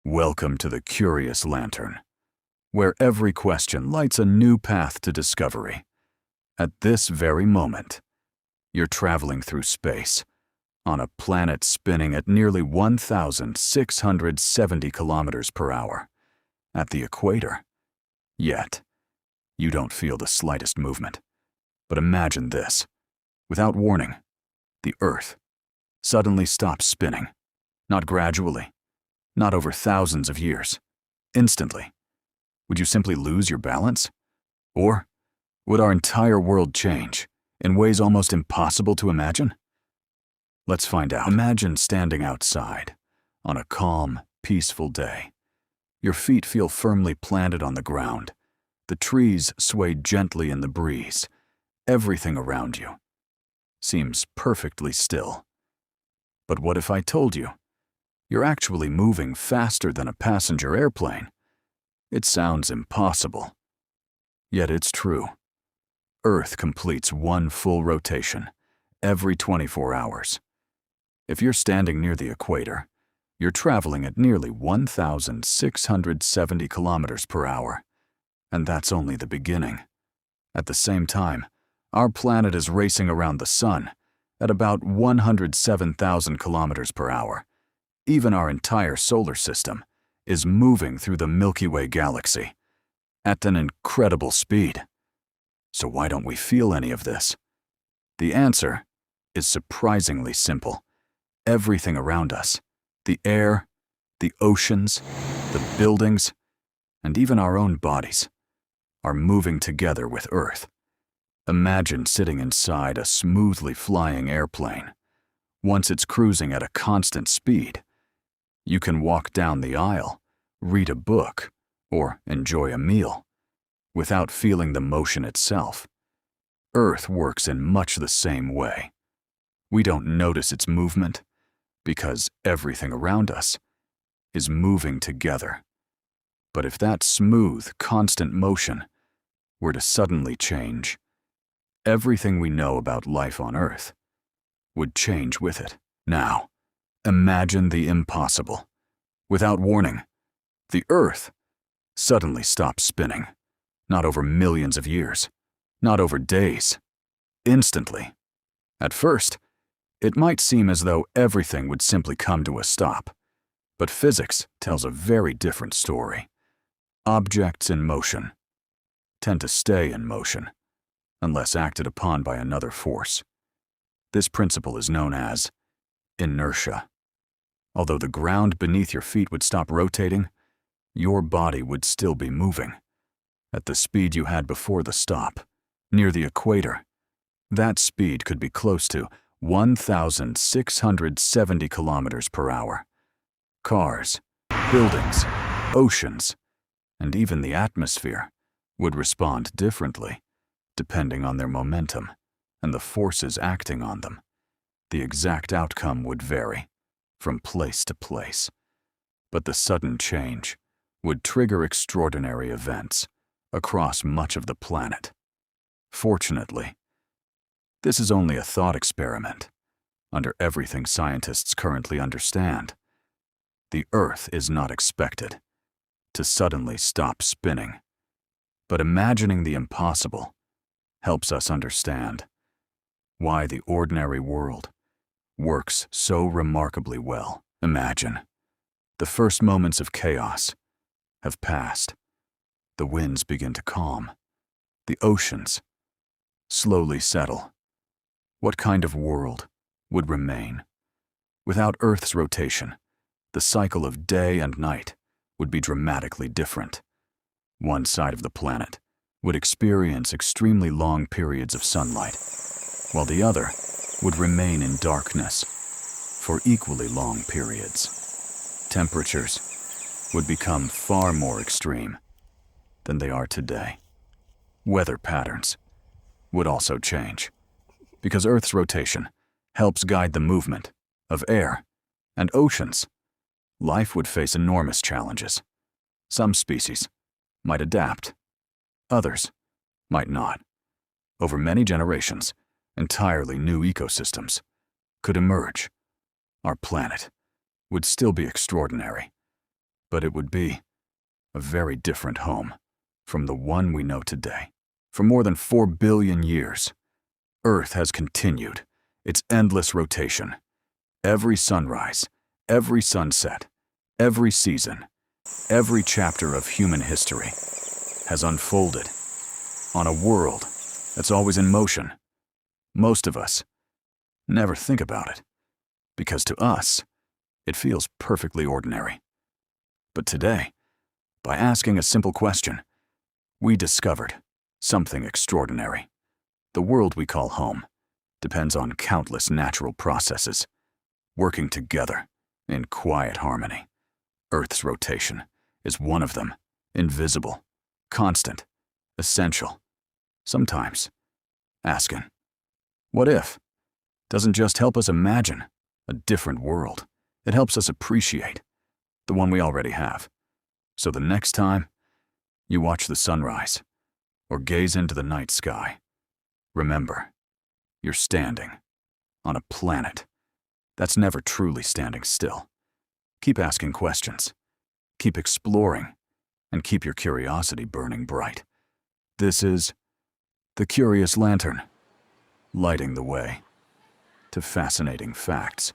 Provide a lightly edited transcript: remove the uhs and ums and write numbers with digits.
Welcome to the Curious Lantern, where every question lights a new path to discovery. At this very moment, you're traveling through space, on a planet spinning at nearly 1,670 kilometers per hour, at the equator. Yet, you don't feel the slightest movement. But imagine this. Without warning, the Earth suddenly stops spinning. Not gradually, not over thousands of years. Instantly. Would you simply lose your balance? Or would our entire world change in ways almost impossible to imagine? Let's find out. Imagine standing outside on a calm, peaceful day. Your feet feel firmly planted on the ground. The trees sway gently in the breeze. Everything around you seems perfectly still. But what if I told you you're actually moving faster than a passenger airplane? It sounds impossible. Yet it's true. Earth completes one full rotation every 24 hours. If you're standing near the equator, you're traveling at nearly 1,670 kilometers per hour. And that's only the beginning. At the same time, our planet is racing around the sun at about 107,000 kilometers per hour. Even our entire solar system is moving through the Milky Way galaxy at an incredible speed. So why don't we feel any of this? The answer is surprisingly simple. Everything around us, the air, the oceans, the buildings, and even our own bodies, are moving together with Earth. Imagine sitting inside a smoothly flying airplane. Once it's cruising at a constant speed, you can walk down the aisle, read a book, or enjoy a meal without feeling the motion itself. Earth works in much the same way. We don't notice its movement because everything around us is moving together. But if that smooth, constant motion were to suddenly change, everything we know about life on Earth would change with it. Now, imagine the impossible. Without warning, the Earth suddenly stops spinning. Not over millions of years, not over days. Instantly. At first, it might seem as though everything would simply come to a stop. But physics tells a very different story. Objects in motion tend to stay in motion unless acted upon by another force. This principle is known as inertia. Although the ground beneath your feet would stop rotating, your body would still be moving. At the speed you had before the stop, near the equator, that speed could be close to 1,670 kilometers per hour. Cars, buildings, oceans, and even the atmosphere would respond differently, depending on their momentum and the forces acting on them. The exact outcome would vary from place to place, but the sudden change would trigger extraordinary events across much of the planet. Fortunately, this is only a thought experiment. Under everything scientists currently understand, the Earth is not expected to suddenly stop spinning. But imagining the impossible helps us understand why the ordinary world works so remarkably well. Imagine the first moments of chaos have passed. The winds begin to calm. The oceans slowly settle. What kind of world would remain? Without Earth's rotation, the cycle of day and night would be dramatically different. One side of the planet would experience extremely long periods of sunlight, while the other would remain in darkness for equally long periods. Temperatures would become far more extreme than they are today. Weather patterns would also change, because Earth's rotation helps guide the movement of air and oceans. Life would face enormous challenges. Some species might adapt. Others might not. Over many generations, entirely new ecosystems could emerge. Our planet would still be extraordinary, But it would be a very different home from the one we know today. For more than 4 billion years, Earth has continued its endless rotation. Every sunrise, every sunset, every season, every chapter of human history has unfolded on a world that's always in motion. Most of us never think about it, because to us, it feels perfectly ordinary. But today, by asking a simple question, we discovered something extraordinary. The world we call home depends on countless natural processes, working together in quiet harmony. Earth's rotation is one of them, invisible, constant, essential. Sometimes, asking, what if, doesn't just help us imagine a different world. It helps us appreciate the one we already have. So the next time you watch the sunrise or gaze into the night sky, remember, you're standing on a planet that's never truly standing still. Keep asking questions, keep exploring, and keep your curiosity burning bright. This is the Curious Lantern, lighting the way to fascinating facts.